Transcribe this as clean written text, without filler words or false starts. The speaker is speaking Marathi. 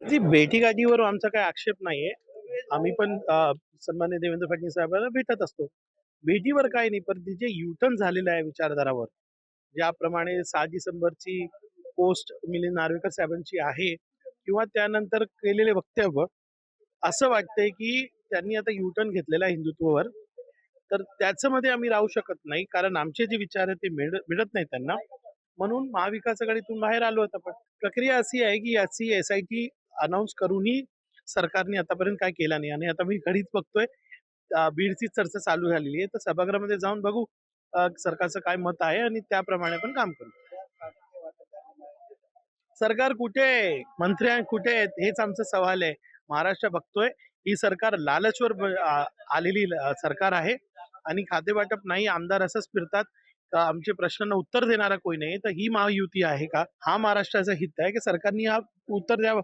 जी भेटीगाठीवर आमचा काही आक्षेप नाहीये. आम्ही पण सन्माननीय देवेंद्र फडणवीस साहेबांना भेटत असतो. भेटीवर काही नाही, पण ते जे यू-टर्न झालेलं आहे विचारधारावर, ज्याप्रमाणे 6 डिसेंबरची पोस्ट मिलिंद नार्वेकर साहेबांची आहे किंवा त्यानंतर केलेले वक्तव्य, असं वाटतंय की त्यांनी आता यू-टर्न घेतलेला आहे हिंदुत्वावर. तर त्याच्यामध्ये आम्ही राहू शकत नाही, कारण आमचे जे विचार आहेत ते मिळत नाहीत त्यांना. म्हणून महाविकास आघाडीतून बाहेर आलो आता. पण प्रक्रिया अशी आहे की याची एस-आय-टी अनाउन्स करूनही सरकारने आतापर्यंत काय केला नाही आणि आता मी घडीच बघतोय बीडची चर्चा चालू झालेली आहे. तर सभागृहामध्ये जाऊन बघू सरकारचं काय मत आहे आणि त्याप्रमाणे आपण काम करू. सरकार कुठे आहे? मंत्री कुठे आहेत? हेच आमचा सवाल आहे. महाराष्ट्र बघतोय, ही सरकार लालचवर आलेली सरकार आहे आणि खातेवाटप नाही, आमदार असंच फिरतात. आमचे प्रश्नांना उत्तर देणारा कोणी नाही. तर ही महायुती आहे का? हा महाराष्ट्राचा हित आहे की सरकारने हा उत्तर द्यावं.